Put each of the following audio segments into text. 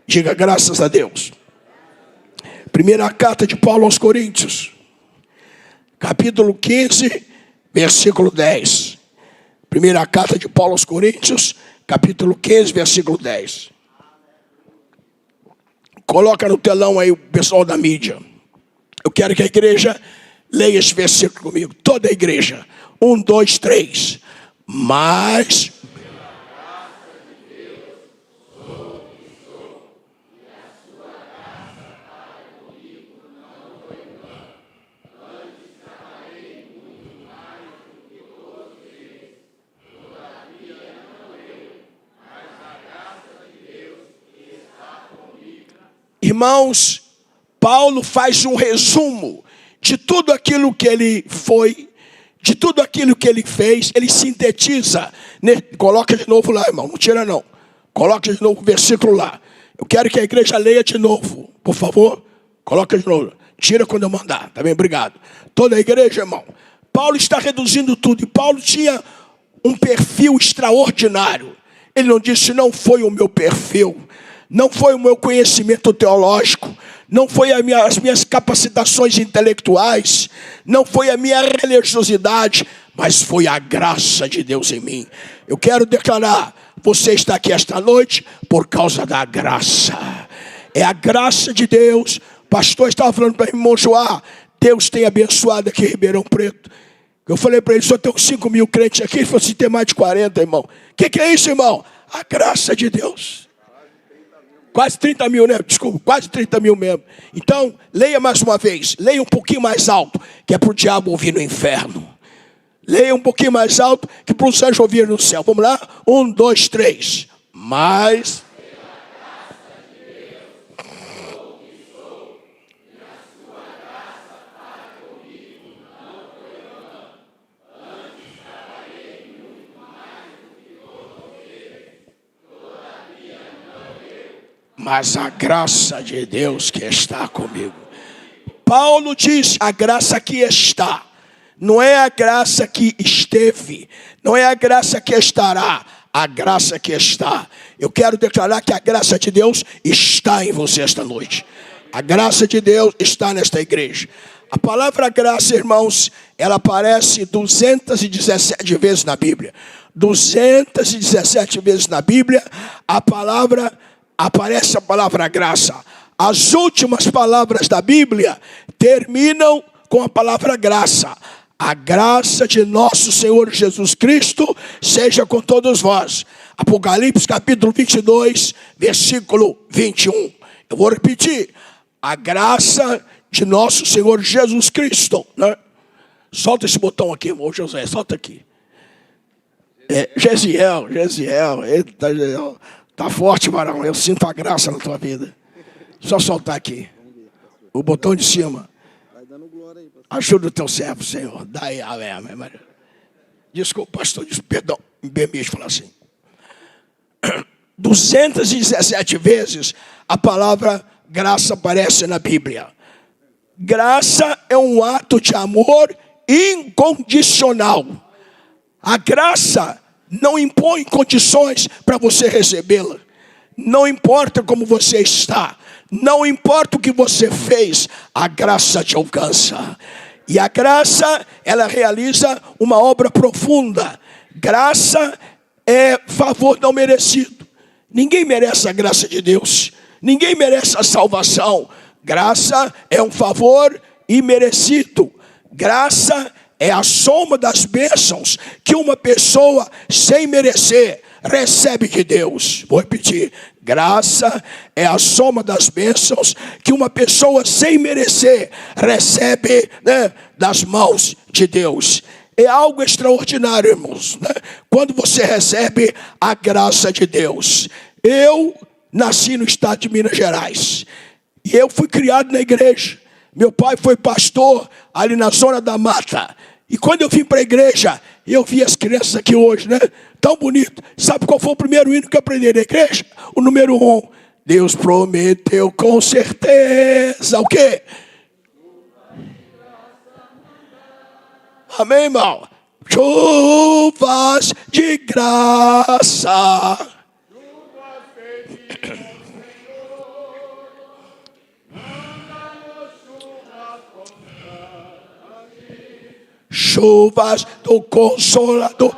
Diga graças a Deus. Primeira carta de Paulo aos Coríntios, capítulo 15, versículo 10. Primeira carta de Paulo aos Coríntios, capítulo 15, versículo 10. Coloca no telão aí o pessoal da mídia. Eu quero que a igreja leia esse versículo comigo. Toda a igreja. 1, 2, 3. Mas... Irmãos, Paulo faz um resumo de tudo aquilo que ele foi, de tudo aquilo que ele fez. Ele sintetiza, né? Coloca de novo lá, irmão, não tira não. Coloca de novo o versículo lá. Eu quero que a igreja leia de novo, por favor. Coloca de novo. Tira quando eu mandar, tá bem? Obrigado. Toda a igreja, irmão. Paulo está reduzindo tudo. E Paulo tinha um perfil extraordinário. Ele não disse, não foi o meu perfil, não foi o meu conhecimento teológico, não foi as minhas capacitações intelectuais, não foi a minha religiosidade, mas foi a graça de Deus em mim. Eu quero declarar, você está aqui esta noite por causa da graça. É a graça de Deus. O pastor estava falando para mim, irmão Joá, Deus tem abençoado aqui em Ribeirão Preto. Eu falei para ele, só tem uns 5 mil crentes aqui. Ele falou assim, tem mais de 40, irmão. O que é isso, irmão? A graça de Deus. Quase 30 mil, né? Desculpa, quase 30 mil mesmo. Então, leia mais uma vez. Leia um pouquinho mais alto, que é para o diabo ouvir no inferno. Leia um pouquinho mais alto, que para os anjos ouvir no céu. Vamos lá? 1, 2, 3. Mas... mas a graça de Deus que está comigo. Paulo diz, a graça que está. Não é a graça que esteve. Não é a graça que estará. A graça que está. Eu quero declarar que a graça de Deus está em você esta noite. A graça de Deus está nesta igreja. A palavra graça, irmãos, ela aparece 217 vezes na Bíblia. 217 vezes na Bíblia, aparece a palavra graça. As últimas palavras da Bíblia terminam com a palavra graça. A graça de nosso Senhor Jesus Cristo seja com todos vós. Apocalipse capítulo 22, versículo 21. Eu vou repetir. A graça de nosso Senhor Jesus Cristo, né? Solta esse botão aqui, irmão José, solta aqui. Gesiel, eita, Gesiel. Tá forte, varão. Eu sinto a graça na tua vida. Só soltar aqui. O botão de cima. Ajuda o teu servo, Senhor. Daí, amém. Desculpa, pastor. Perdão. Me permite falar assim. 217 vezes a palavra graça aparece na Bíblia. Graça é um ato de amor incondicional. A graça não impõe condições para você recebê-la. Não importa como você está. Não importa o que você fez. A graça te alcança. E a graça, ela realiza uma obra profunda. Graça é favor não merecido. Ninguém merece a graça de Deus. Ninguém merece a salvação. Graça é um favor imerecido. Graça é a soma das bênçãos que uma pessoa, sem merecer, recebe de Deus. Vou repetir. Graça é a soma das bênçãos que uma pessoa, sem merecer, recebe, né, das mãos de Deus. É algo extraordinário, irmãos, né? Quando você recebe a graça de Deus. Eu nasci no estado de Minas Gerais. E eu fui criado na igreja. Meu pai foi pastor ali na zona da mata. E quando eu vim para a igreja, eu vi as crianças aqui hoje, né? Tão bonito. Sabe qual foi o primeiro hino que eu aprendi na igreja? O número 1. Deus prometeu com certeza. O quê? Amém, irmão? Chuvas de graça. chuvas do Consolador.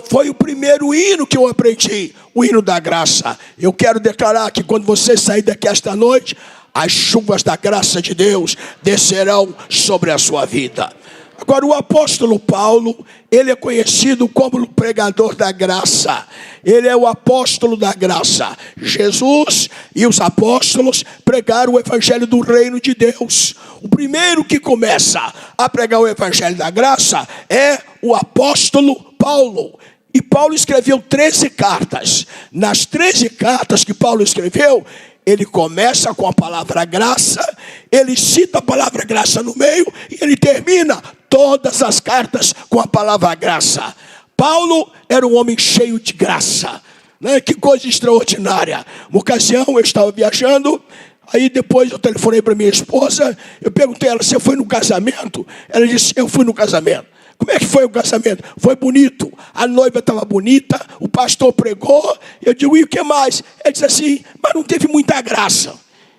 Foi o primeiro hino que eu aprendi, o hino da graça. Eu quero declarar que quando você sair daqui esta noite, as chuvas da graça de Deus descerão sobre a sua vida. Agora, o apóstolo Paulo, ele é conhecido como o pregador da graça. Ele é o apóstolo da graça. Jesus e os apóstolos pregaram o evangelho do reino de Deus. O primeiro que começa a pregar o evangelho da graça é o apóstolo Paulo. E Paulo escreveu 13 cartas. Nas 13 cartas que Paulo escreveu, ele começa com a palavra graça, ele cita a palavra graça no meio e ele termina todas as cartas com a palavra graça. Paulo era um homem cheio de graça, né? Que coisa extraordinária. Uma ocasião eu estava viajando, aí depois eu telefonei para minha esposa, eu perguntei a ela se eu fui no casamento. Ela disse, eu fui no casamento. Como é que foi o casamento? Foi bonito, a noiva estava bonita, o pastor pregou. Eu digo, e o que mais? Ele disse assim, mas não teve muita graça.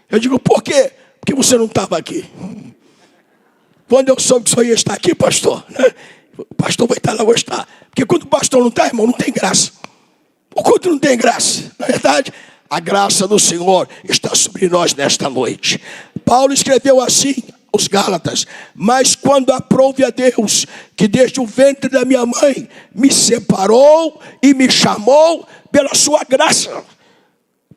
Eu digo, por quê? Porque você não estava aqui. Quando eu soube que o senhor ia estar aqui, pastor, né? O pastor vai estar lá, vou estar. Porque quando o pastor não está, irmão, não tem graça. O culto não tem graça, na verdade. A graça do Senhor está sobre nós nesta noite. Paulo escreveu assim os Gálatas, mas quando aprouve a Deus, que desde o ventre da minha mãe me separou e me chamou pela sua graça.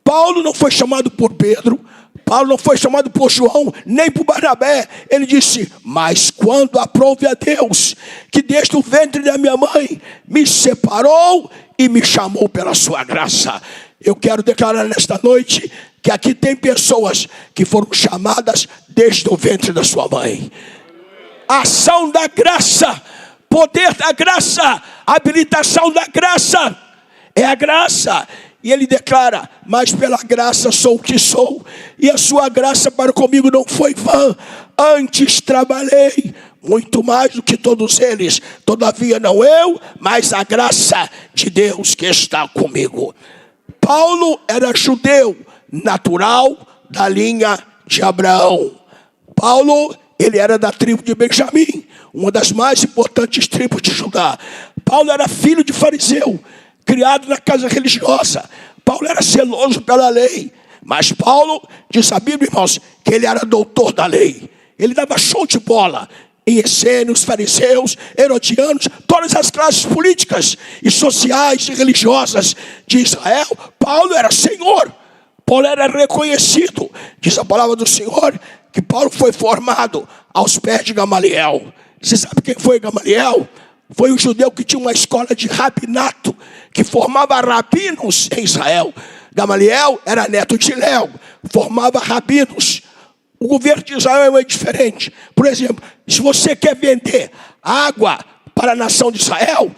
Paulo não foi chamado por Pedro, Paulo não foi chamado por João, nem por Barnabé. Ele disse, mas quando aprouve a Deus, que desde o ventre da minha mãe me separou e me chamou pela sua graça. Eu quero declarar nesta noite que aqui tem pessoas que foram chamadas desde o ventre da sua mãe. Ação da graça, poder da graça, habilitação da graça, é a graça. E ele declara, mas pela graça sou o que sou, e a sua graça para comigo não foi vã, antes trabalhei muito mais do que todos eles, todavia não eu, mas a graça de Deus que está comigo. Paulo era judeu, natural da linha de Abraão. Paulo, ele era da tribo de Benjamim, uma das mais importantes tribos de Judá. Paulo era filho de fariseu, criado na casa religiosa. Paulo era zeloso pela lei. Mas Paulo, diz a Bíblia, irmãos, que ele era doutor da lei. Ele dava show de bola em essênios, fariseus, herodianos, todas as classes políticas e sociais e religiosas de Israel. Paulo era senhor. Paulo era reconhecido. Diz a palavra do Senhor que Paulo foi formado aos pés de Gamaliel. Você sabe quem foi Gamaliel? Foi um judeu que tinha uma escola de rabinato, que formava rabinos em Israel. Gamaliel era neto de Léo, formava rabinos. O governo de Israel é diferente. Por exemplo, se você quer vender água para a nação de Israel,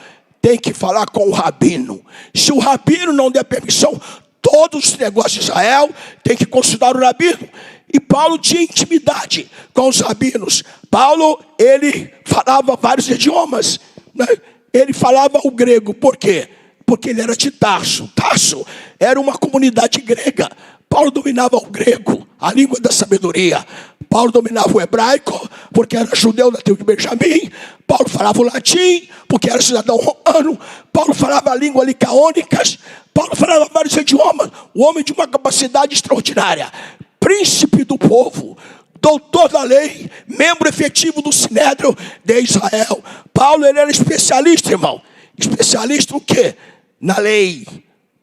tem que falar com o rabino. Se o rabino não der permissão, todos os negócios de Israel tem que consultar o rabino. E Paulo tinha intimidade com os rabinos. Paulo, ele falava vários idiomas, né? Ele falava o grego. Por quê? Porque ele era de Tarso. Tarso era uma comunidade grega. Paulo dominava o grego, a língua da sabedoria. Paulo dominava o hebraico, porque era judeu da tribo de Benjamim. Paulo falava o latim, porque era cidadão romano. Paulo falava a língua licaônica. Paulo falava vários idiomas. O homem de uma capacidade extraordinária. Príncipe do povo, doutor da lei, membro efetivo do Sinédrio de Israel. Paulo, ele era especialista, irmão. Especialista no quê? Na lei.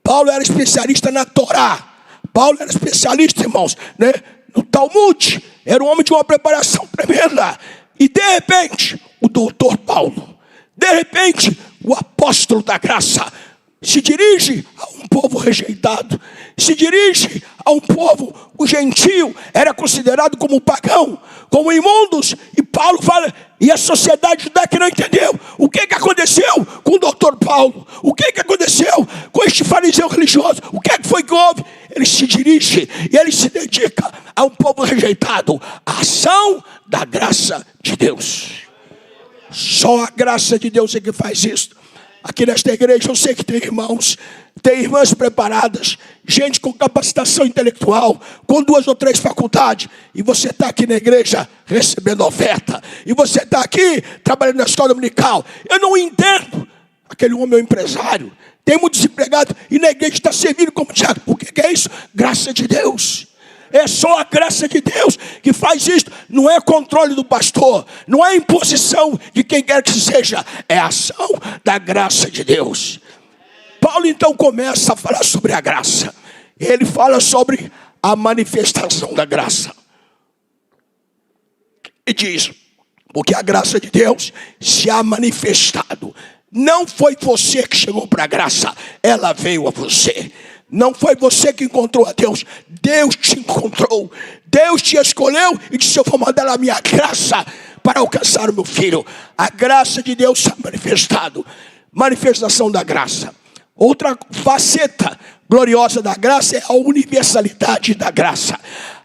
Paulo era especialista na Torá. Paulo era especialista, irmãos, né? No Talmud. Era um homem de uma preparação tremenda. E de repente, o doutor Paulo, de repente, o apóstolo da graça, se dirige a um povo rejeitado, se dirige a um povo, o gentio era considerado como pagão, como imundos. E Paulo fala, e a sociedade judaica não entendeu. O que aconteceu com o doutor Paulo? O que aconteceu com este fariseu religioso? O que foi que houve? Ele se dirige e ele se dedica a um povo rejeitado. A ação da graça de Deus. Só a graça de Deus é que faz isso. Aqui nesta igreja eu sei que tem irmãos, tem irmãs preparadas, gente com capacitação intelectual, com 2 ou 3 faculdades, e você está aqui na igreja recebendo oferta, e você está aqui trabalhando na escola dominical. Eu não entendo. Aquele homem é um empresário, tem muito desempregado, e na igreja está servindo como diácono. O que é isso? Graça de Deus. É só a graça de Deus que faz isso. Não é controle do pastor, não é imposição de quem quer que seja, é a ação da graça de Deus. Paulo então começa a falar sobre a graça. Ele fala sobre a manifestação da graça. E diz, porque a graça de Deus se há manifestado. Não foi você que chegou para a graça, ela veio a você. Não foi você que encontrou a Deus, Deus te encontrou. Deus te escolheu e disse, eu vou mandar a minha graça para alcançar o meu filho. A graça de Deus se ha manifestado. Manifestação da graça. Outra faceta gloriosa da graça é a universalidade da graça.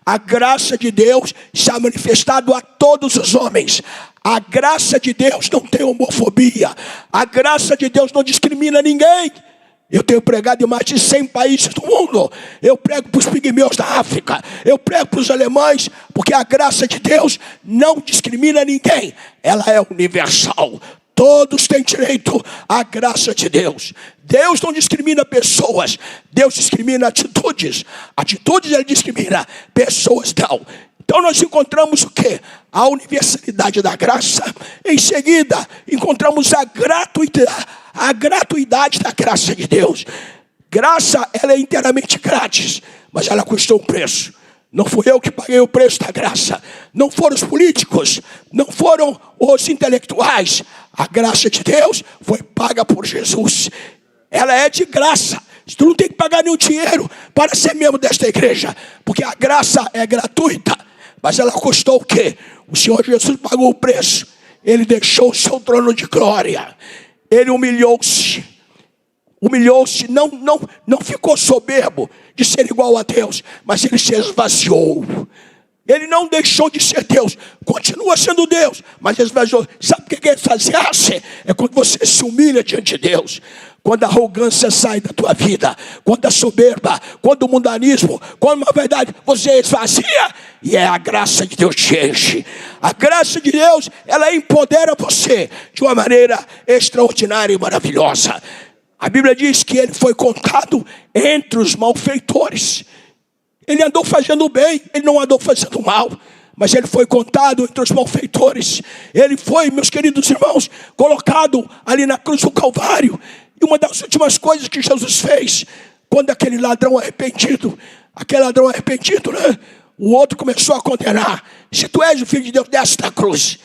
A graça de Deus se ha manifestado a todos os homens. A graça de Deus não tem homofobia. A graça de Deus não discrimina ninguém. Eu tenho pregado em mais de 100 países do mundo. Eu prego para os pigmeus da África. Eu prego para os alemães. Porque a graça de Deus não discrimina ninguém. Ela é universal. Todos têm direito à graça de Deus. Deus não discrimina pessoas. Deus discrimina atitudes. Atitudes ele discrimina. Pessoas não. Então nós encontramos o quê? A universalidade da graça. Em seguida, encontramos a gratuidade da graça de Deus. Graça, ela é inteiramente grátis, mas ela custou um preço. Não fui eu que paguei o preço da graça. Não foram os políticos, não foram os intelectuais. A graça de Deus foi paga por Jesus. Ela é de graça. Tu não tem que pagar nenhum dinheiro para ser membro desta igreja, porque a graça é gratuita. Mas ela custou o quê? O Senhor Jesus pagou o preço. Ele deixou o seu trono de glória. Ele humilhou-se. Humilhou-se, não ficou soberbo de ser igual a Deus, mas ele se esvaziou. Ele não deixou de ser Deus, continua sendo Deus, mas esvaziou. Sabe o que é esvaziar-se? É quando você se humilha diante de Deus. Quando a arrogância sai da tua vida, quando a soberba, quando o mundanismo, quando na verdade você esvazia, e é a graça de Deus te enche. A graça de Deus, ela empodera você de uma maneira extraordinária e maravilhosa. A Bíblia diz que ele foi contado entre os malfeitores. Ele andou fazendo bem, ele não andou fazendo mal, mas ele foi contado entre os malfeitores. Ele foi, meus queridos irmãos, colocado ali na cruz do Calvário. E uma das últimas coisas que Jesus fez, quando aquele ladrão arrependido, né? O outro começou a condenar. Se tu és o Filho de Deus, desce da cruz.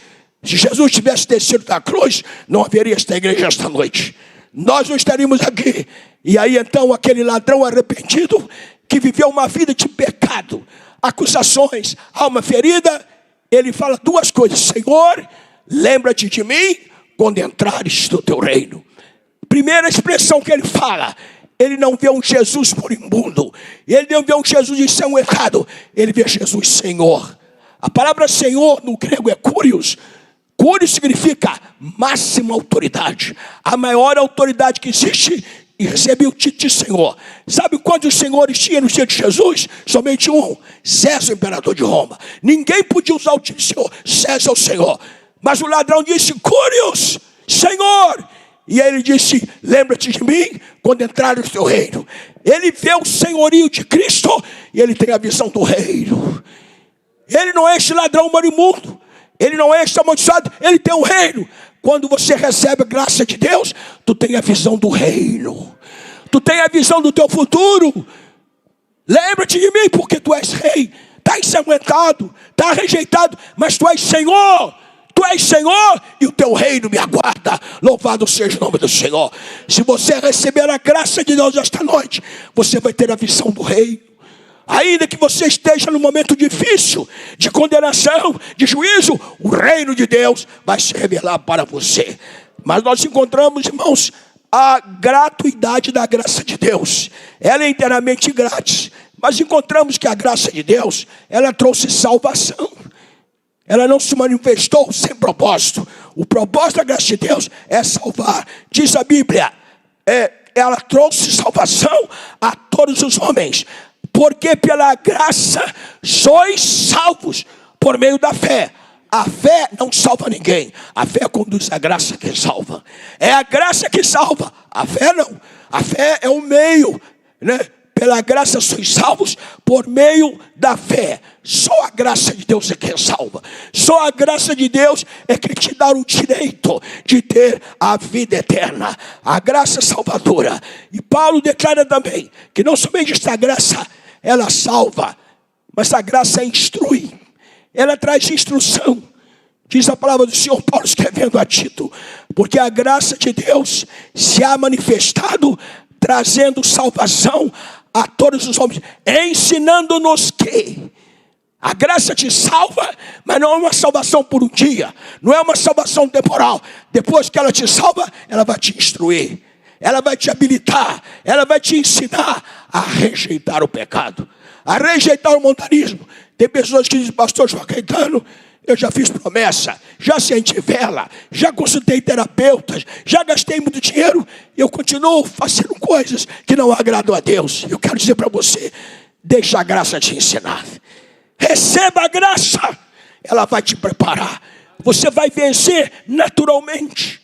Se Jesus tivesse descido da cruz, não haveria esta igreja esta noite. Nós não estaríamos aqui. E aí então aquele ladrão arrependido, que viveu uma vida de pecado, acusações, alma ferida, ele fala 2 coisas. Senhor, lembra-te de mim quando entrares no teu reino. Primeira expressão que ele fala, ele não vê um Jesus moribundo, ele não vê um Jesus de ser um errado, ele vê Jesus Senhor. A palavra Senhor no grego é Kyrios. Kyrios significa máxima autoridade, a maior autoridade que existe, e recebe o título de Senhor. Sabe quantos senhores tinha no dia de Jesus? Somente um, César, imperador de Roma. Ninguém podia usar o título de Senhor, César é o Senhor. Mas o ladrão disse, Kyrios, Senhor. E aí ele disse, lembra-te de mim quando entrar no teu reino. Ele vê o senhorio de Cristo e ele tem a visão do reino. Ele não é este ladrão moribundo, ele não é este amaldiçoado, ele tem um reino. Quando você recebe a graça de Deus, tu tem a visão do reino. Tu tem a visão do teu futuro. Lembra-te de mim porque tu és rei. Está ensanguentado, está rejeitado, mas tu és Senhor. Tu és Senhor e o teu reino me aguarda. Louvado seja o nome do Senhor. Se você receber a graça de Deus esta noite, você vai ter a visão do reino. Ainda que você esteja num momento difícil, de condenação, de juízo, o reino de Deus vai se revelar para você. Mas nós encontramos, irmãos, a gratuidade da graça de Deus. Ela é inteiramente grátis. Mas encontramos que a graça de Deus, ela trouxe salvação. Ela não se manifestou sem propósito. O propósito da graça de Deus é salvar. Diz a Bíblia, ela trouxe salvação a todos os homens. Porque pela graça sois salvos por meio da fé. A fé não salva ninguém. A fé conduz à graça que salva. É a graça que salva. A fé não. A fé é o meio, né? Pela graça sois salvos por meio da fé. Só a graça de Deus é que salva. Só a graça de Deus é que te dá o direito de ter a vida eterna. A graça salvadora. E Paulo declara também que não somente esta graça ela salva, mas a graça instrui. Ela traz instrução. Diz a palavra do Senhor Paulo escrevendo a Tito. Porque a graça de Deus se há manifestado, trazendo salvação a todos os homens. Ensinando-nos que a graça te salva, mas não é uma salvação por um dia. Não é uma salvação temporal. Depois que ela te salva, ela vai te instruir. Ela vai te habilitar. Ela vai te ensinar a rejeitar o pecado. A rejeitar o montanismo. Tem pessoas que dizem, pastor João Caetano, eu já fiz promessa, já senti vela, já consultei terapeutas, já gastei muito dinheiro, e eu continuo fazendo coisas que não agradam a Deus. Eu quero dizer para você, deixa a graça te ensinar. Receba a graça, ela vai te preparar. Você vai vencer naturalmente.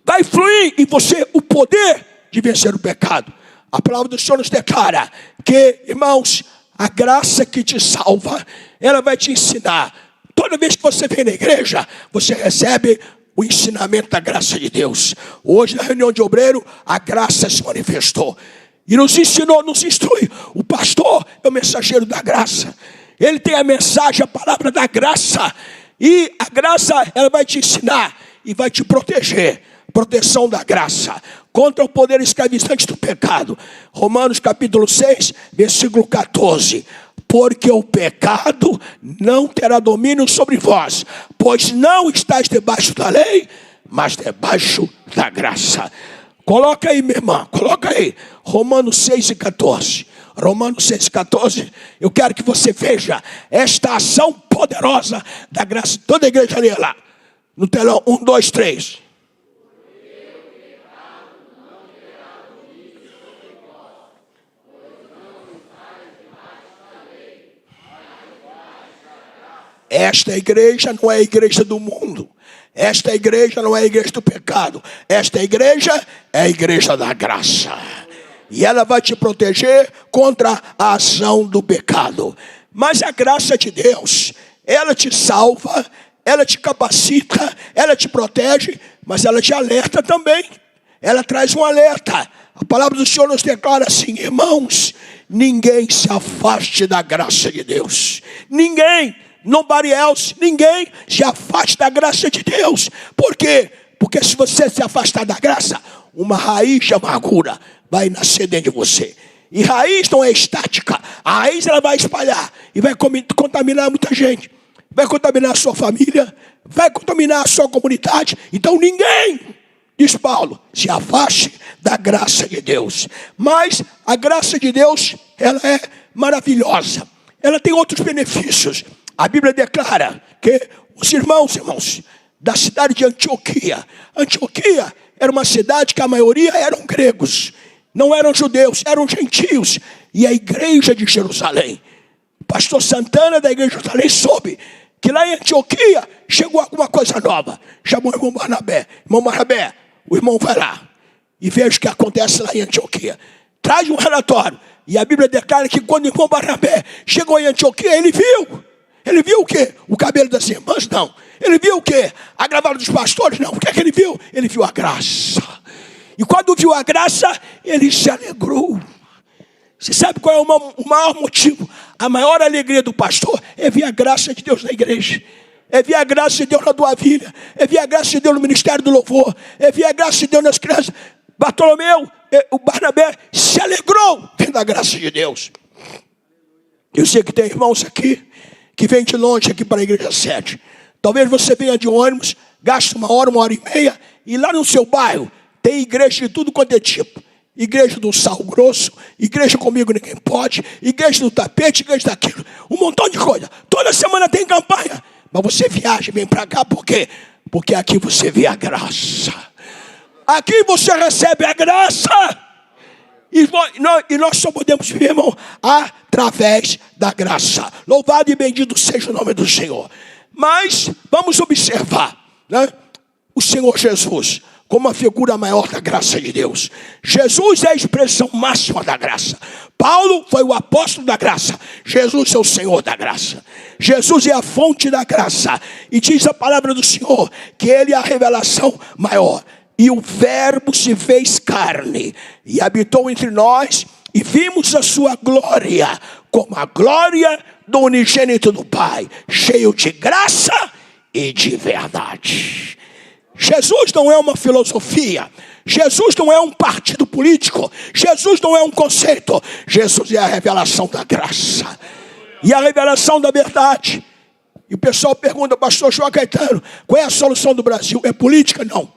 Vai fluir em você o poder de vencer o pecado. A palavra do Senhor nos declara que, irmãos, a graça que te salva, ela vai te ensinar. Toda vez que você vem na igreja, você recebe o ensinamento da graça de Deus. Hoje, na reunião de obreiro, a graça se manifestou. E nos ensinou, nos instrui. O pastor é o mensageiro da graça. Ele tem a mensagem, a palavra da graça. E a graça, ela vai te ensinar e vai te proteger. Proteção da graça contra o poder escravizante do pecado. Romanos capítulo 6, versículo 14. Porque o pecado não terá domínio sobre vós, pois não estáis debaixo da lei, mas debaixo da graça. Coloca aí, minha irmã, coloca aí. Romanos 6 e 14. Romanos 6 e 14. Eu quero que você veja esta ação poderosa da graça. Toda a igreja lê lá. No telão, 1, 2, 3. Esta igreja não é a igreja do mundo. Esta igreja não é a igreja do pecado. Esta igreja é a igreja da graça. E ela vai te proteger contra a ação do pecado. Mas a graça de Deus, ela te salva, ela te capacita, ela te protege, mas ela te alerta também. Ela traz um alerta. A palavra do Senhor nos declara assim, irmãos, ninguém se afaste da graça de Deus. Ninguém. Nobody else, ninguém se afaste da graça de Deus. Por quê? Porque se você se afastar da graça, uma raiz de amargura vai nascer dentro de você. E raiz não é estática. A raiz ela vai espalhar e vai contaminar muita gente. Vai contaminar a sua família, vai contaminar a sua comunidade. Então ninguém, diz Paulo, se afaste da graça de Deus. Mas a graça de Deus, ela é maravilhosa. Ela tem outros benefícios. A Bíblia declara que os irmãos, da cidade de Antioquia. Antioquia era uma cidade que a maioria eram gregos. Não eram judeus, eram gentios. E a igreja de Jerusalém. O pastor Santana da igreja de Jerusalém soube que lá em Antioquia chegou alguma coisa nova. Chamou o irmão Barnabé. Irmão Barnabé, o irmão vai lá e veja o que acontece lá em Antioquia. Traz um relatório. E a Bíblia declara que quando o irmão Barnabé chegou em Antioquia, ele viu. Ele viu o quê? O cabelo das irmãs? Não. Ele viu o quê? A gravata dos pastores? Não. O que é que ele viu? Ele viu a graça. E quando viu a graça, ele se alegrou. Você sabe qual é o maior motivo? A maior alegria do pastor é ver a graça de Deus na igreja. É ver a graça de Deus na tua vida. É ver a graça de Deus no ministério do louvor. É ver a graça de Deus nas crianças. Bartolomeu, o Barnabé, se alegrou vendo a graça de Deus. Eu sei que tem irmãos aqui que vem de longe aqui para a igreja sede. Talvez você venha de ônibus, gaste 1 hora, 1 hora e meia, e lá no seu bairro tem igreja de tudo quanto é tipo. Igreja do sal grosso, igreja comigo ninguém pode, igreja do tapete, igreja daquilo. Um montão de coisa. Toda semana tem campanha. Mas você viaja e vem para cá por quê? Porque aqui você vê a graça. Aqui você recebe a graça. E nós só podemos viver, irmão, através da graça. Louvado e bendito seja o nome do Senhor. Mas vamos observar, né, o Senhor Jesus como a figura maior da graça de Deus. Jesus é a expressão máxima da graça. Paulo foi o apóstolo da graça. Jesus é o Senhor da graça. Jesus é a fonte da graça. E diz a palavra do Senhor que Ele é a revelação maior. E o Verbo se fez carne e habitou entre nós, e vimos a sua glória, como a glória do unigênito do Pai, cheio de graça e de verdade. Jesus não é uma filosofia. Jesus não é um partido político. Jesus não é um conceito. Jesus é a revelação da graça e a revelação da verdade. E o pessoal pergunta, pastor João Caetano, qual é a solução do Brasil? É política? Não.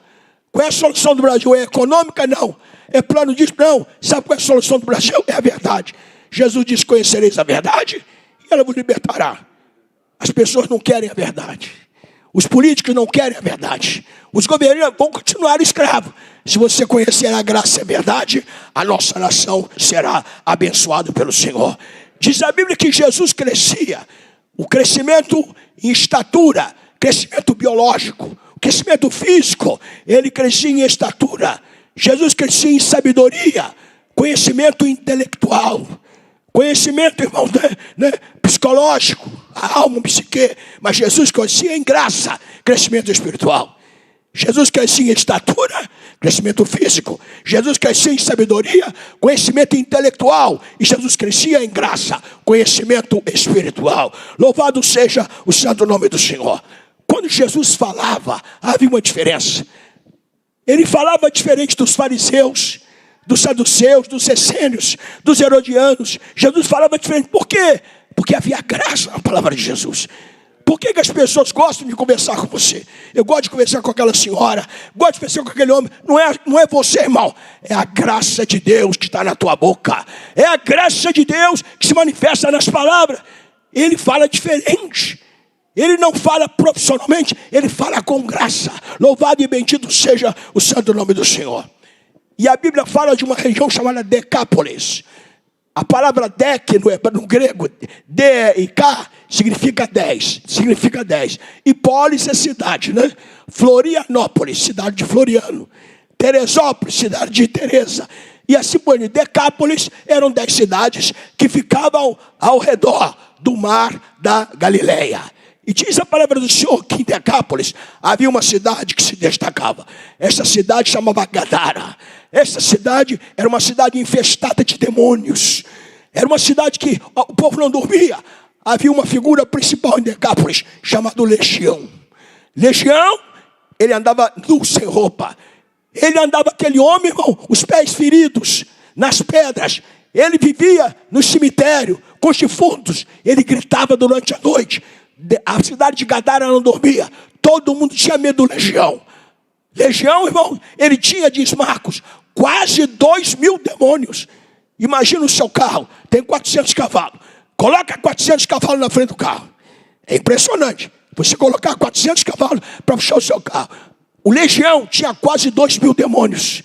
Qual é a solução do Brasil? É econômica? Não. É plano disso? Não. Sabe qual é a solução do Brasil? É a verdade. Jesus diz, conhecereis a verdade e ela vos libertará. As pessoas não querem a verdade. Os políticos não querem a verdade. Os governantes vão continuar escravos. Se você conhecer a graça e a verdade, a nossa nação será abençoada pelo Senhor. Diz a Bíblia que Jesus crescia. O crescimento em estatura, crescimento biológico, crescimento físico, ele crescia em estatura. Jesus crescia em sabedoria, conhecimento intelectual, conhecimento, irmão, né, psicológico, a alma, a psique. Mas Jesus crescia em graça, crescimento espiritual. Jesus crescia em estatura, crescimento físico. Jesus crescia em sabedoria, conhecimento intelectual. E Jesus crescia em graça, conhecimento espiritual. Louvado seja o santo nome do Senhor. Quando Jesus falava, havia uma diferença. Ele falava diferente dos fariseus, dos saduceus, dos essênios, dos herodianos. Jesus falava diferente. Por quê? Porque havia graça na palavra de Jesus. Por que as pessoas gostam de conversar com você? Eu gosto de conversar com aquela senhora, gosto de conversar com aquele homem. Não é você, irmão. É a graça de Deus que está na tua boca. É a graça de Deus que se manifesta nas palavras. Ele fala diferente. Ele não fala profissionalmente, ele fala com graça. Louvado e bendito seja o santo nome do Senhor. E a Bíblia fala de uma região chamada Decápolis. A palavra dec no grego, de e cá, significa 10. Significa 10. E polis é cidade, né? Florianópolis, cidade de Floriano. Teresópolis, cidade de Teresa. E assim por diante. Decápolis eram 10 cidades que ficavam ao redor do mar da Galileia. E diz a palavra do Senhor que em Decápolis havia uma cidade que se destacava. Essa cidade chamava Gadara. Essa cidade era uma cidade infestada de demônios. Era uma cidade que o povo não dormia. Havia uma figura principal em Decápolis, chamado Legião. Legião, ele andava nu, sem roupa. Ele andava, aquele homem, irmão, os pés feridos nas pedras. Ele vivia no cemitério, com os defuntos. Ele gritava durante a noite. A cidade de Gadara não dormia. Todo mundo tinha medo do Legião. Legião, irmão, ele tinha, diz Marcos, quase 2.000 demônios. Imagina o seu carro, tem 400 cavalos. Coloca 400 cavalos na frente do carro. É impressionante. Você colocar 400 cavalos para puxar o seu carro. O Legião tinha quase 2.000 demônios.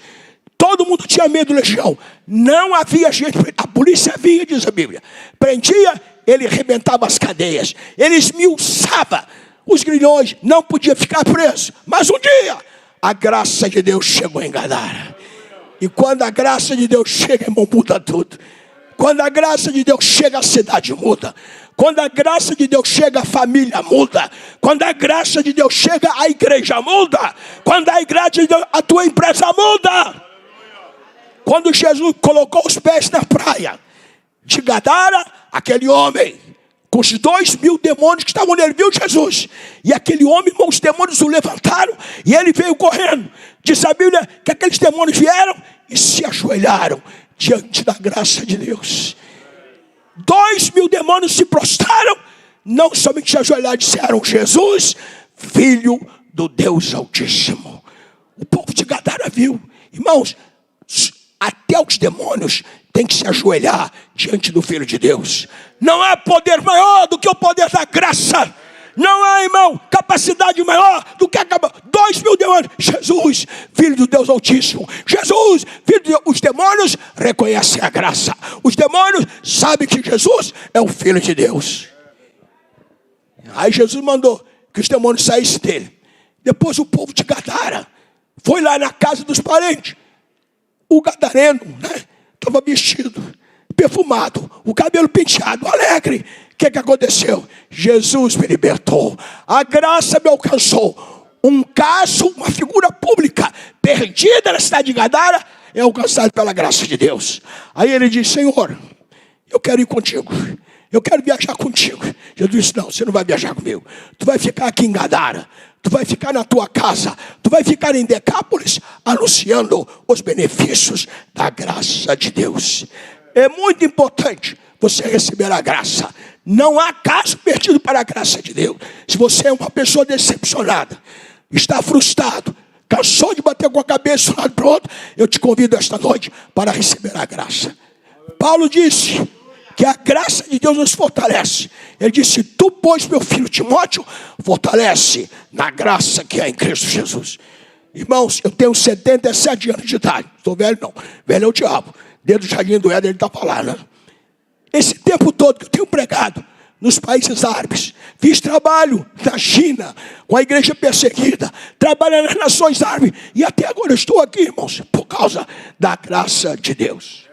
Todo mundo tinha medo do Legião. Não havia gente. A polícia vinha, diz a Bíblia. Prendia, ele arrebentava as cadeias. Ele esmiuçava os grilhões. Não podia ficar preso. Mas um dia, a graça de Deus chegou em Gadara. E quando a graça de Deus chega, irmão, muda tudo. Quando a graça de Deus chega, a cidade muda. Quando a graça de Deus chega, a família muda. Quando a graça de Deus chega, a igreja muda. Quando a igreja de Deus, a tua empresa muda. Quando Jesus colocou os pés na praia de Gadara, aquele homem, com os 2.000 demônios que estavam nele, viu Jesus. E aquele homem, irmão, os demônios o levantaram e ele veio correndo. Diz a Bíblia que aqueles demônios vieram e se ajoelharam diante da graça de Deus. 2.000 demônios se prostraram, não somente se ajoelharam, disseram: Jesus, Filho do Deus Altíssimo. O povo de Gadara viu. Irmãos, até os demônios têm que se ajoelhar diante do Filho de Deus. Não há poder maior do que o poder da graça. Não há, irmão, poção, capacidade maior do que 2.000 demônios. Jesus, Filho do Deus Altíssimo. Jesus, Filho de Deus. Os demônios reconhecem a graça. Os demônios sabem que Jesus é o Filho de Deus. Aí Jesus mandou que os demônios saíssem dele. Depois o povo de Gadara foi lá na casa dos parentes. O gadareno, estava vestido, perfumado, o cabelo penteado, alegre. O que aconteceu? Jesus me libertou. A graça me alcançou. Um caso, uma figura pública perdida na cidade de Gadara é alcançado pela graça de Deus. Aí ele diz: Senhor, eu quero ir contigo. Eu quero viajar contigo. Jesus disse: não, você não vai viajar comigo. Tu vai ficar aqui em Gadara. Tu vai ficar na tua casa. Tu vai ficar em Decápolis anunciando os benefícios da graça de Deus. É muito importante você receber a graça. Não há caso perdido para a graça de Deus. Se você é uma pessoa decepcionada, está frustrado, cansou de bater com a cabeça de um lado para o outro, eu te convido esta noite para receber a graça. Paulo disse que a graça de Deus nos fortalece. Ele disse: tu, pois, meu filho Timóteo, fortalece na graça que é em Cristo Jesus. Irmãos, eu tenho 77 anos de idade. Estou velho não, velho é o diabo. Dentro do jardim do Éden ele está falando, né? Esse tempo todo que eu tenho pregado nos países árabes, fiz trabalho na China, com a igreja perseguida, trabalho nas nações árabes, e até agora eu estou aqui, irmãos, por causa da graça de Deus.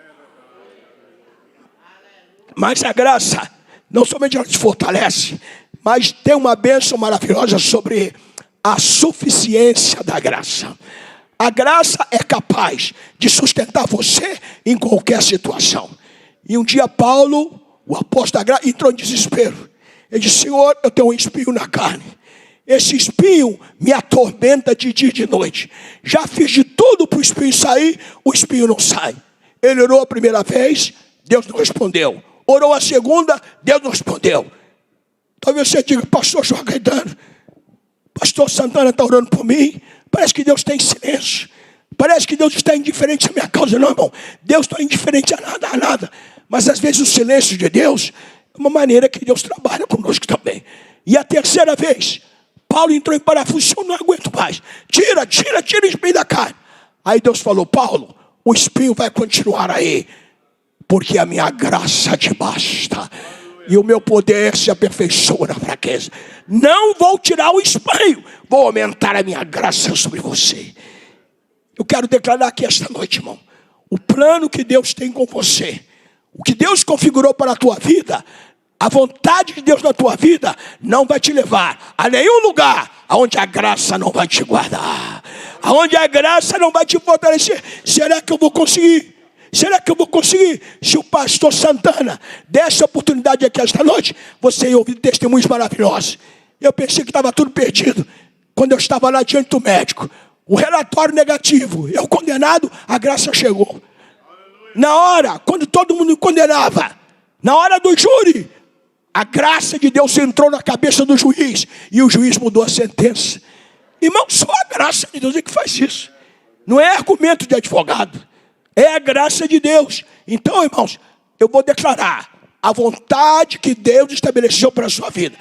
Mas a graça, não somente ela te fortalece, mas tem uma bênção maravilhosa sobre a suficiência da graça. A graça é capaz de sustentar você em qualquer situação. E um dia Paulo, o apóstolo da graça, entrou em desespero. Ele disse: Senhor, eu tenho um espinho na carne. Esse espinho me atormenta de dia e de noite. Já fiz de tudo para o espinho sair, o espinho não sai. Ele orou a primeira vez, Deus não respondeu. Orou a segunda, Deus não respondeu. Talvez você diga: pastor João Gaetano, pastor Santana está orando por mim. Parece que Deus está em silêncio. Parece que Deus está indiferente à minha causa. Não, irmão. Deus está indiferente a nada. Mas às vezes o silêncio de Deus é uma maneira que Deus trabalha conosco também. E a terceira vez, Paulo entrou em parafuso: eu não aguento mais. Tira o espinho da carne. Aí Deus falou: Paulo, o espinho vai continuar aí, porque a minha graça te basta. E o meu poder se aperfeiçoa na fraqueza. Não vou tirar o espinho, vou aumentar a minha graça sobre você. Eu quero declarar aqui esta noite, irmão, o plano que Deus tem com você, o que Deus configurou para a tua vida, a vontade de Deus na tua vida não vai te levar a nenhum lugar onde a graça não vai te guardar, onde a graça não vai te fortalecer. Será que eu vou conseguir? Será que eu vou conseguir? Se o pastor Santana desse a oportunidade aqui esta noite, você ia ouvir testemunhos maravilhosos. Eu pensei que estava tudo perdido quando eu estava lá diante do médico. O relatório negativo, eu condenado, a graça chegou. Na hora, quando todo mundo me condenava, na hora do júri, a graça de Deus entrou na cabeça do juiz e o juiz mudou a sentença. Irmão, só a graça de Deus é que faz isso. Não é argumento de advogado. É a graça de Deus. Então, irmãos, eu vou declarar a vontade que Deus estabeleceu para a sua vida.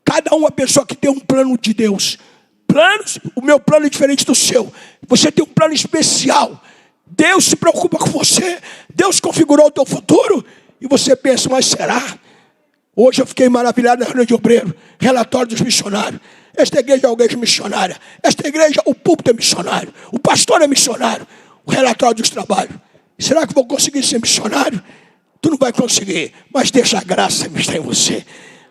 Cada uma pessoa que tem um plano de Deus. Planos, o meu plano é diferente do seu. Você tem um plano especial. Deus se preocupa com você. Deus configurou o teu futuro. E você pensa: mas será? Hoje eu fiquei maravilhado na reunião de obreiro. Relatório dos missionários. Esta igreja é uma igreja missionária. Esta igreja, o púlpito é missionário. O pastor é missionário. O relatório dos trabalhos. Será que vou conseguir ser missionário? Tu não vai conseguir, mas deixa a graça estar em você.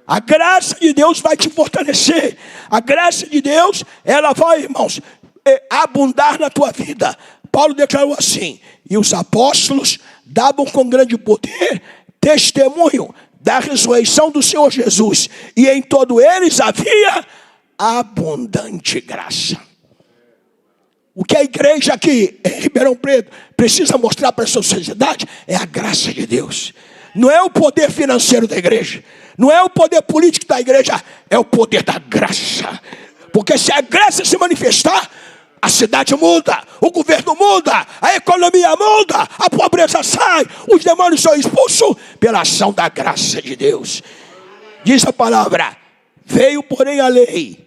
A graça de Deus vai te fortalecer. A graça de Deus, ela vai, irmãos, abundar na tua vida. Paulo declarou assim: e os apóstolos davam com grande poder testemunho da ressurreição do Senhor Jesus, e em todo eles havia abundante graça. O que a igreja aqui em Ribeirão Preto precisa mostrar para a sociedade é a graça de Deus. Não é o poder financeiro da igreja, não é o poder político da igreja, é o poder da graça. Porque se a graça se manifestar, a cidade muda, o governo muda, a economia muda, a pobreza sai, os demônios são expulsos pela ação da graça de Deus. Diz a palavra: veio porém a lei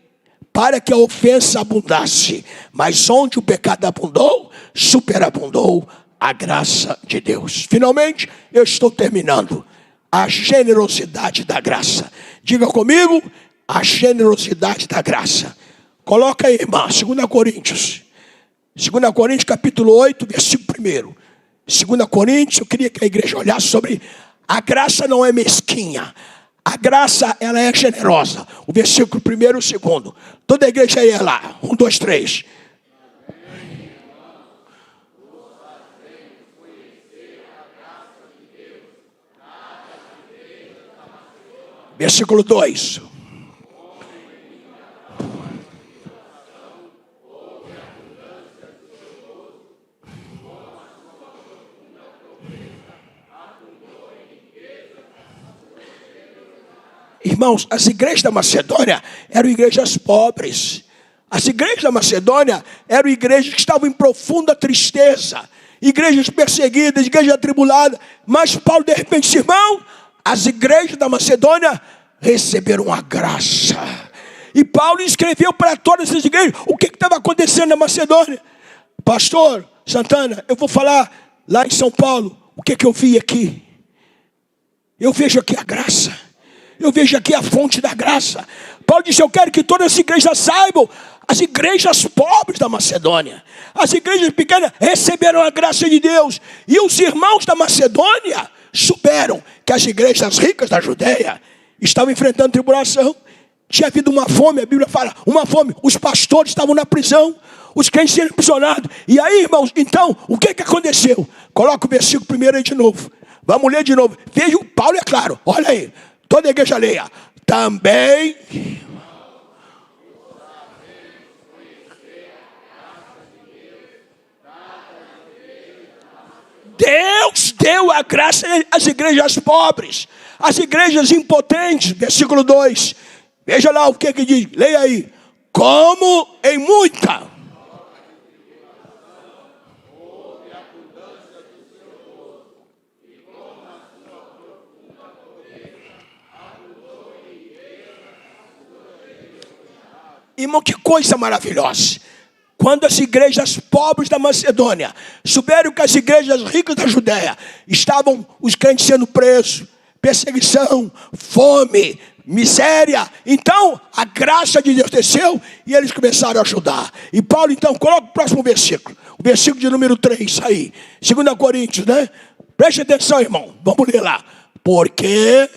para que a ofensa abundasse. Mas onde o pecado abundou, superabundou a graça de Deus. Finalmente, eu estou terminando. A generosidade da graça. Diga comigo, a generosidade da graça. Coloca aí, irmã, 2 Coríntios. 2 Coríntios capítulo 8, versículo 1. 2 Coríntios, eu queria que a igreja olhasse sobre... A graça não é mesquinha. A graça, ela é generosa. O versículo 1 e o 2. Toda a igreja aí é lá. 1, 2, 3. Versículo 2. Irmãos, as igrejas da Macedônia eram igrejas pobres. As igrejas da Macedônia eram igrejas que estavam em profunda tristeza. Igrejas perseguidas, igrejas atribuladas. Mas Paulo de repente disse, irmão, as igrejas da Macedônia receberam a graça. E Paulo escreveu para todas as igrejas o que estava acontecendo na Macedônia. Pastor Santana, eu vou falar lá em São Paulo o que eu vi aqui. Eu vejo aqui a graça. Eu vejo aqui a fonte da graça. Paulo disse, eu quero que todas as igrejas saibam. As igrejas pobres da Macedônia, as igrejas pequenas receberam a graça de Deus. E os irmãos da Macedônia souberam que as igrejas ricas da Judeia estavam enfrentando tribulação. Tinha havido uma fome, a Bíblia fala, uma fome. Os pastores estavam na prisão, os crentes sendo aprisionados. E aí, irmãos, então, o que aconteceu? Coloca o versículo 1 aí de novo. Vamos ler de novo. Veja, o Paulo é claro, olha aí. Toda a igreja leia. Também... Deus deu a graça às igrejas pobres, às igrejas impotentes. Versículo 2. Veja lá o que diz. Leia aí. Como em muita. Irmão, que coisa maravilhosa. Quando as igrejas pobres da Macedônia souberam que as igrejas ricas da Judéia estavam os crentes sendo presos, perseguição, fome, miséria, então a graça de Deus desceu e eles começaram a ajudar. E Paulo então, coloca o próximo versículo, o versículo de número 3 aí, 2 Coríntios, né? Preste atenção, irmão, vamos ler lá. Porque...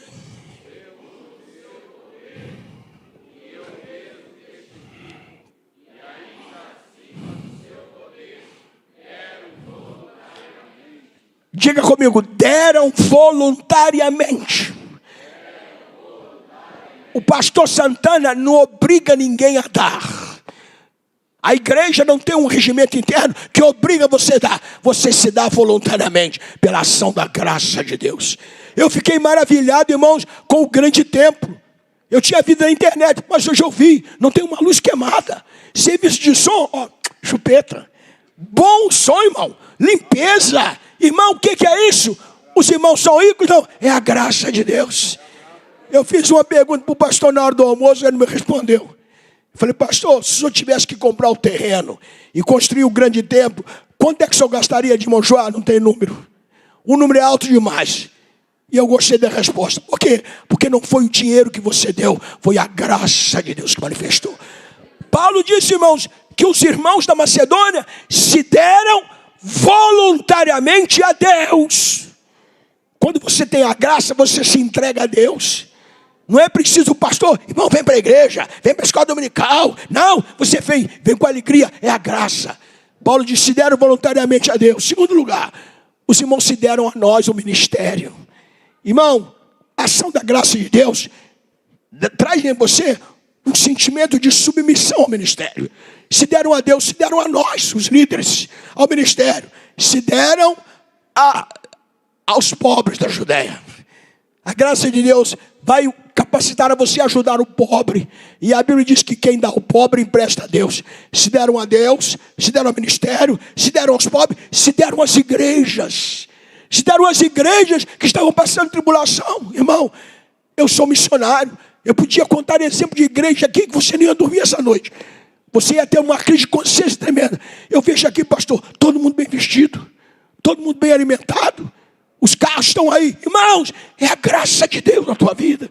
Diga comigo, deram voluntariamente. O pastor Santana não obriga ninguém a dar. A igreja não tem um regimento interno que obriga você a dar. Você se dá voluntariamente pela ação da graça de Deus. Eu fiquei maravilhado, irmãos, com o grande templo. Eu tinha visto na internet, mas hoje eu vi, não tem uma luz queimada. Serviço de som, ó, chupeta. Bom som, irmão, limpeza. Irmão, o que é isso? Os irmãos são ricos? Não, é a graça de Deus. Eu fiz uma pergunta para o pastor na hora do almoço, ele me respondeu. Eu falei, pastor, se o senhor tivesse que comprar o terreno e construir o grande templo, quanto é que o senhor gastaria de mão? Ah, não tem número. O número é alto demais. E eu gostei da resposta. Por quê? Porque não foi o dinheiro que você deu, foi a graça de Deus que manifestou. Paulo disse, irmãos, que os irmãos da Macedônia se deram voluntariamente a Deus. Quando você tem a graça, você se entrega a Deus. Não é preciso, pastor, irmão, vem para a igreja, vem para a escola dominical. Não, você vem com alegria, é a graça. Paulo disse, se deram voluntariamente a Deus. Segundo lugar, os irmãos se deram a nós o ministério. Irmão, a ação da graça de Deus traz em você um sentimento de submissão ao ministério. Se deram a Deus, se deram a nós, os líderes, ao ministério. Se deram aos pobres da Judéia. A graça de Deus vai capacitar a você a ajudar o pobre. E a Bíblia diz que quem dá ao pobre empresta a Deus. Se deram a Deus, se deram ao ministério, se deram aos pobres, se deram às igrejas. Se deram às igrejas que estavam passando tribulação. Irmão, eu sou missionário. Eu podia contar exemplo de igreja aqui que você nem ia dormir essa noite. Você ia ter uma crise de consciência tremenda. Eu vejo aqui, pastor, todo mundo bem vestido, todo mundo bem alimentado, os carros estão aí. Irmãos, é a graça de Deus na tua vida.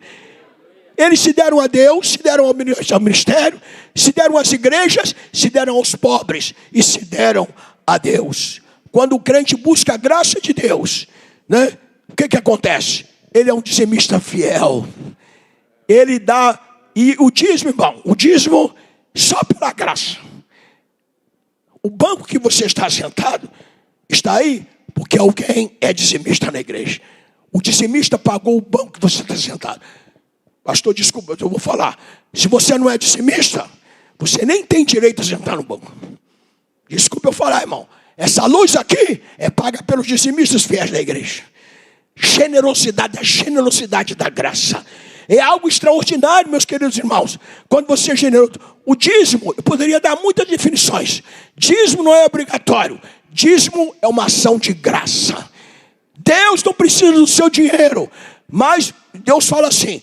Eles se deram a Deus, se deram ao ministério, se deram às igrejas, se deram aos pobres e se deram a Deus. Quando o crente busca a graça de Deus, né, o que acontece? Ele é um dizimista fiel. Ele dá, e o dízimo, irmão, o dízimo só pela graça. O banco que você está sentado, está aí porque alguém é dizimista na igreja. O dizimista pagou o banco que você está sentado. Pastor, desculpa, eu vou falar. Se você não é dizimista, você nem tem direito a sentar no banco. Desculpa eu falar, irmão. Essa luz aqui é paga pelos dizimistas fiéis da igreja. Generosidade, a generosidade da graça. É algo extraordinário, meus queridos irmãos. Quando você é generoso. O dízimo, eu poderia dar muitas definições. Dízimo não é obrigatório. Dízimo é uma ação de graça. Deus não precisa do seu dinheiro. Mas Deus fala assim: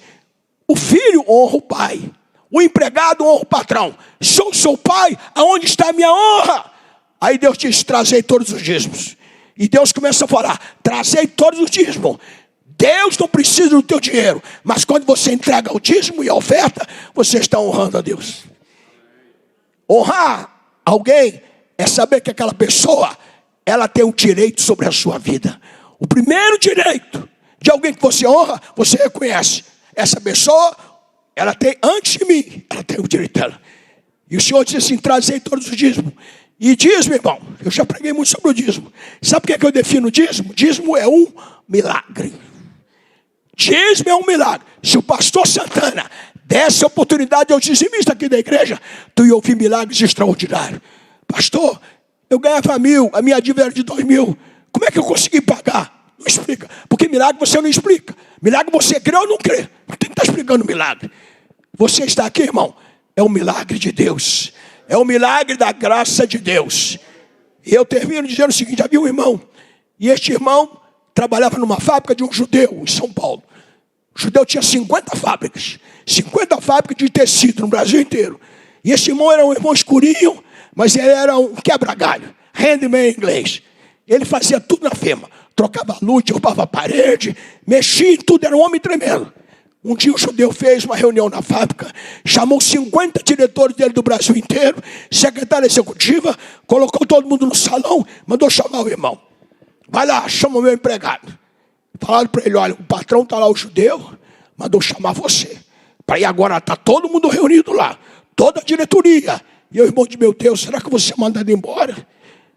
o filho honra o pai, o empregado honra o patrão. Se eu sou pai, aonde está a minha honra? Aí Deus diz: trazei todos os dízimos. E Deus começa a falar: trazei todos os dízimos. Deus não precisa do teu dinheiro, mas quando você entrega o dízimo e a oferta, você está honrando a Deus. Honrar alguém é saber que aquela pessoa, ela tem um direito sobre a sua vida. O primeiro direito de alguém que você honra, você reconhece: essa pessoa, ela tem, antes de mim, ela tem o direito dela. E o Senhor disse assim: trazei todos os dízimos. E dízimo, irmão, eu já preguei muito sobre o dízimo. Sabe por que eu defino o dízimo? Dízimo é um milagre. Dízimo é um milagre. Se o pastor Santana desse oportunidade ao dizimista aqui da igreja, tu ia ouvir milagres extraordinários. Pastor, eu ganhava 1.000, a minha dívida era de 2.000. Como é que eu consegui pagar? Não explica. Porque milagre você não explica. Milagre você crê ou não crê. Não tem que estar explicando milagre. Você está aqui, irmão, é um milagre de Deus. É um milagre da graça de Deus. E eu termino dizendo o seguinte: havia um irmão. E este irmão trabalhava numa fábrica de um judeu em São Paulo. O judeu tinha 50 fábricas. 50 fábricas de tecido no Brasil inteiro. E esse irmão era um irmão escurinho, mas ele era um quebra-galho. Handyman em inglês. Ele fazia tudo na firma. Trocava luz, derrubava a parede, mexia em tudo, era um homem tremendo. Um dia o judeu fez uma reunião na fábrica, chamou 50 diretores dele do Brasil inteiro, secretária executiva, colocou todo mundo no salão, mandou chamar o irmão. Vai lá, chama o meu empregado. Falaram para ele: olha, o patrão está lá, o judeu, mandou chamar você. Para ir agora, está todo mundo reunido lá, toda a diretoria. E o irmão disse: meu Deus, será que você é mandado embora?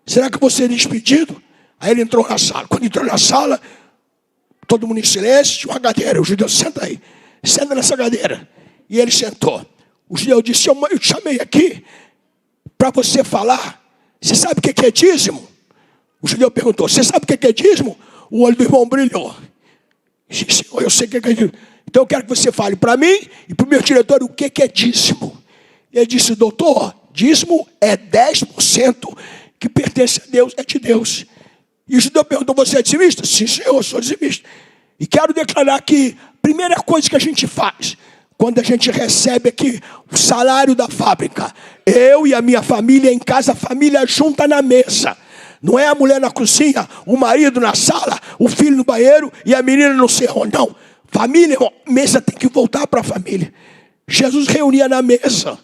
Será que você é despedido? Aí ele entrou na sala. Quando entrou na sala, todo mundo em silêncio, tinha uma cadeira. O judeu: senta aí, senta nessa cadeira. E ele sentou. O judeu disse: eu te chamei aqui para você falar. Você sabe o que é dízimo? O judeu perguntou: você sabe o que é dízimo? O olho do irmão brilhou. Disse: Senhor, eu sei o que é dízimo. Então eu quero que você fale para mim e para o meu diretor o que é dízimo. Ele disse: doutor, dízimo é 10% que pertence a Deus, é de Deus. E o judeu perguntou: você é dizimista? Sim, senhor, eu sou dizimista. E quero declarar que a primeira coisa que a gente faz, quando a gente recebe aqui o salário da fábrica, eu e a minha família em casa, a família junta na mesa. Não é a mulher na cozinha, o marido na sala, o filho no banheiro e a menina no serrão. Não. Família, mesa tem que voltar para a família. Jesus reunia na mesa.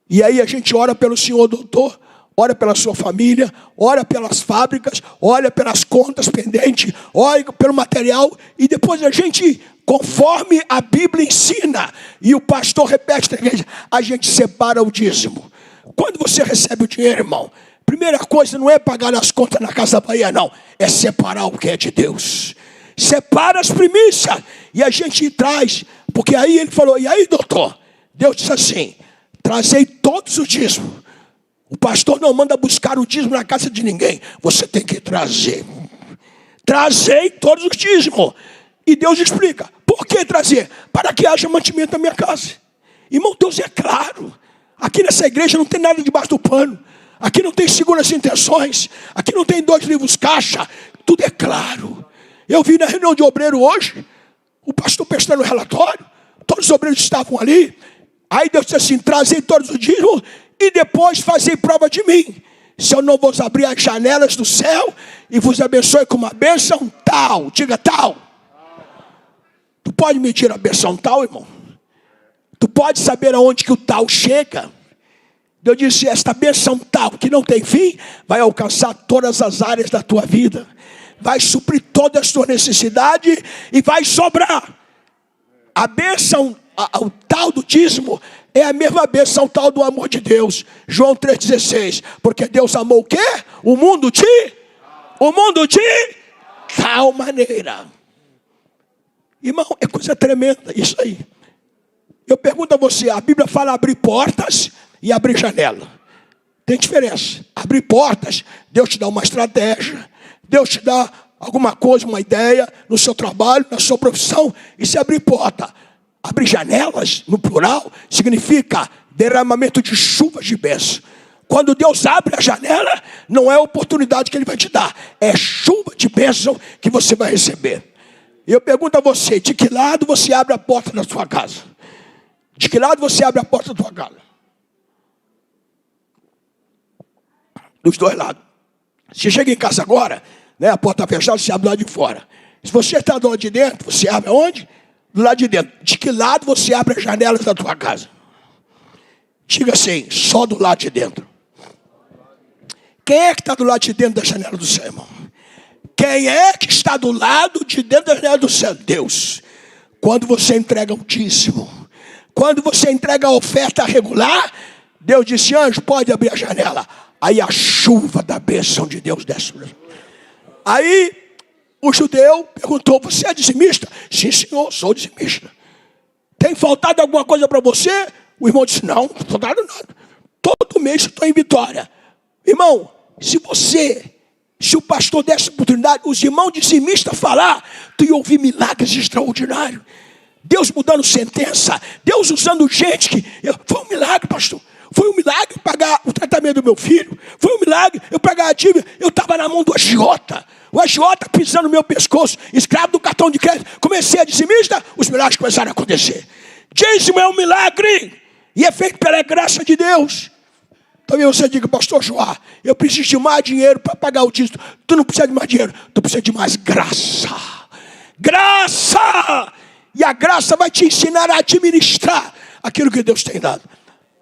E aí a gente ora pelo senhor doutor, ora pela sua família, ora pelas fábricas, ora pelas contas pendentes, ora pelo material. E depois a gente, conforme a Bíblia ensina, e o pastor repete na igreja, a gente separa o dízimo. Quando você recebe o dinheiro, irmão, primeira coisa não é pagar as contas na Casa Bahia, não. É separar o que é de Deus. Separa as primícias e a gente traz. Porque aí ele falou: e aí, doutor? Deus disse assim: trazei todos os dízimos. O pastor não manda buscar o dízimo na casa de ninguém. Você tem que trazer. Trazei todos os dízimos. E Deus explica: por que trazer? Para que haja mantimento na minha casa. Irmão, Deus é claro. Aqui nessa igreja não tem nada debaixo do pano. Aqui não tem segundas intenções. Aqui não tem 2 livros caixa. Tudo é claro. Eu vi na reunião de obreiro hoje, o pastor prestando o relatório, todos os obreiros estavam ali. Aí Deus disse assim: trazei todos os dízimos e depois fazei prova de mim. Se eu não vos abrir as janelas do céu e vos abençoe com uma bênção tal. Diga tal. Tu pode medir a bênção tal, irmão? Tu pode saber aonde que o tal chega? Deus disse: esta bênção tal, que não tem fim, vai alcançar todas as áreas da tua vida. Vai suprir todas as tuas necessidades e vai sobrar. A bênção, o tal do dízimo, é a mesma bênção tal do amor de Deus. João 3,16. Porque Deus amou o quê? O mundo de tal maneira. Irmão, é coisa tremenda isso aí. Eu pergunto a você, a Bíblia fala abrir portas e abrir janela. Tem diferença. Abrir portas, Deus te dá uma estratégia, Deus te dá alguma coisa, uma ideia no seu trabalho, na sua profissão. E se abrir porta, abrir janelas, no plural, significa derramamento de chuvas de bênção. Quando Deus abre a janela, não é a oportunidade que Ele vai te dar, é chuva de bênção que você vai receber. E eu pergunto a você, de que lado você abre a porta da sua casa? De que lado você abre a porta da sua casa? Dos dois lados. Se chega em casa agora, né, a porta fechada, você abre do lado de fora. Se você está do lado de dentro, você abre aonde? Do lado de dentro. De que lado você abre as janelas da tua casa? Diga assim, só do lado de dentro. Quem é que está do lado de dentro da janela do céu, irmão? Quem é que está do lado de dentro da janela do céu? Deus. Quando você entrega o dízimo, quando você entrega a oferta regular, Deus disse: anjo, pode abrir a janela. Aí a chuva da bênção de Deus desce. Aí o judeu perguntou: você é dizimista? Sim, senhor, sou dizimista. Tem faltado alguma coisa para você? O irmão disse: não, não faltado nada. Todo mês eu estou em Vitória. Irmão, se o pastor desse oportunidade, os irmãos dizimistas falar, tu ia ouvir milagres extraordinários. Deus mudando sentença, Deus usando gente que... Foi um milagre, pastor. Foi um milagre pagar o tratamento do meu filho. Foi um milagre eu pagar a dívida. Eu estava na mão do agiota. O agiota pisando no meu pescoço, escravo do cartão de crédito. Comecei a dizimista, os milagres começaram a acontecer. Dízimo é um milagre e é feito pela graça de Deus. Talvez você diga: pastor Joá, eu preciso de mais dinheiro para pagar o dízimo. Tu não precisa de mais dinheiro, tu precisa de mais graça. Graça! E a graça vai te ensinar a administrar aquilo que Deus tem dado.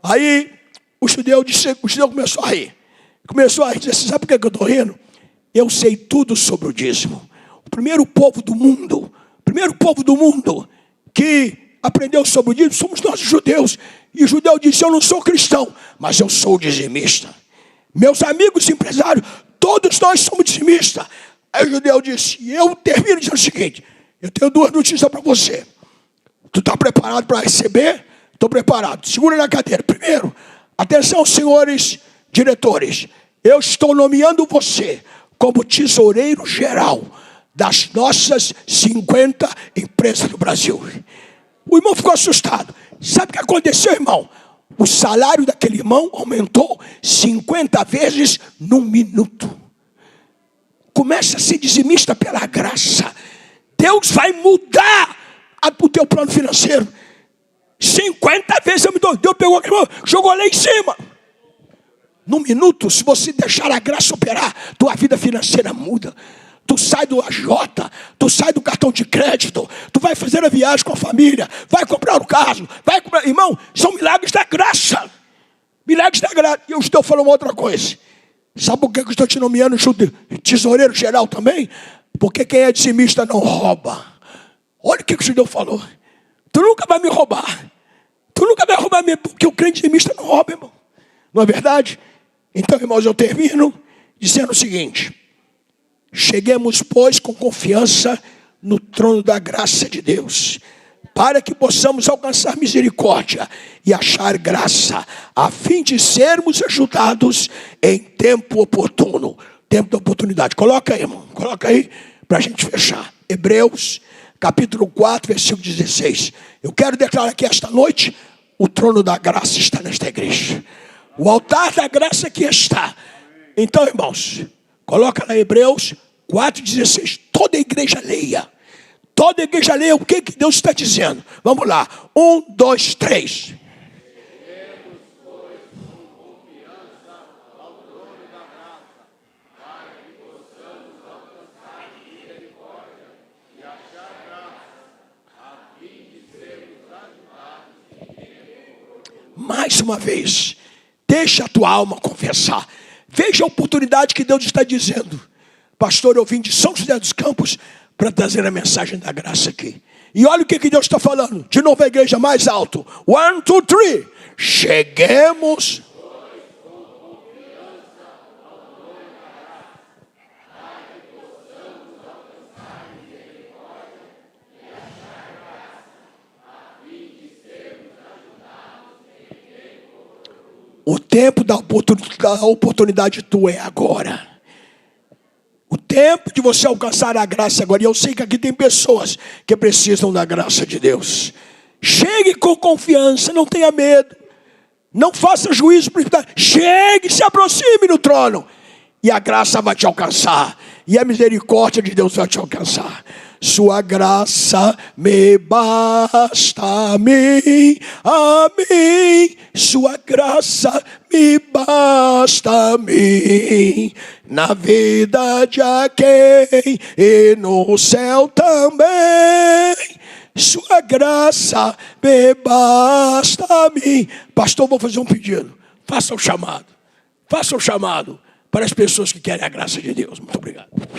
Aí o judeu começou a rir. Começou a dizer assim: sabe por que eu estou rindo? Eu sei tudo sobre o dízimo. O primeiro povo do mundo que aprendeu sobre o dízimo somos nós, judeus. E o judeu disse: eu não sou cristão, mas eu sou dizimista. Meus amigos empresários, todos nós somos dizimistas. Aí o judeu disse, e eu termino dizendo o seguinte: eu tenho duas notícias para você. Tu está preparado para receber? Estou preparado. Segura na cadeira. Primeiro, atenção, senhores diretores. Eu estou nomeando você como tesoureiro geral das nossas 50 empresas do Brasil. O irmão ficou assustado. Sabe o que aconteceu, irmão? O salário daquele irmão aumentou 50 vezes num minuto. Começa a ser dizimista pela graça. Deus vai mudar o teu plano financeiro. 50 vezes eu me dou. Deus pegou aquele irmão, jogou lá em cima. Num minuto, se você deixar a graça operar, tua vida financeira muda. Tu sai do agiota, tu sai do cartão de crédito, tu vai fazer a viagem com a família, vai comprar o carro, vai comprar... Irmão, são milagres da graça. Milagres da graça. E eu estou falando uma outra coisa. Sabe por que eu estou te nomeando tesoureiro geral também? Porque quem é dizimista não rouba. Olha o que o judeu falou. Tu nunca vai me roubar. Tu nunca vai roubar mesmo, porque o crente dizimista não rouba, irmão. Não é verdade? Então, irmãos, eu termino dizendo o seguinte: cheguemos, pois, com confiança no trono da graça de Deus, para que possamos alcançar misericórdia e achar graça, a fim de sermos ajudados em tempo oportuno. Tempo da oportunidade. Coloca aí, irmão. Coloca aí para a gente fechar. Hebreus, capítulo 4, versículo 16. Eu quero declarar aqui esta noite: o trono da graça está nesta igreja. O altar da graça aqui está. Então, irmãos, coloca lá Hebreus 4,16. Toda a igreja leia. Toda a igreja leia o que Deus está dizendo. Vamos lá. 1, 2, 3. Mais uma vez, deixa a tua alma confessar. Veja a oportunidade que Deus está dizendo. Pastor, eu vim de São José dos Campos para trazer a mensagem da graça aqui. E olha o que Deus está falando. De novo a igreja mais alto. 1, 2, 3. Cheguemos. O tempo da oportunidade tua é agora. O tempo de você alcançar a graça agora. E eu sei que aqui tem pessoas que precisam da graça de Deus. Chegue com confiança, não tenha medo. Não faça juízo precipitado. Chegue, se aproxime do trono. E a graça vai te alcançar. E a misericórdia de Deus vai te alcançar. Sua graça me basta a mim, amém. Sua graça me basta a mim, na vida de aquém e no céu também. Sua graça me basta a mim. Pastor, vou fazer um pedido. Faça o chamado. Faça o chamado para as pessoas que querem a graça de Deus. Muito obrigado.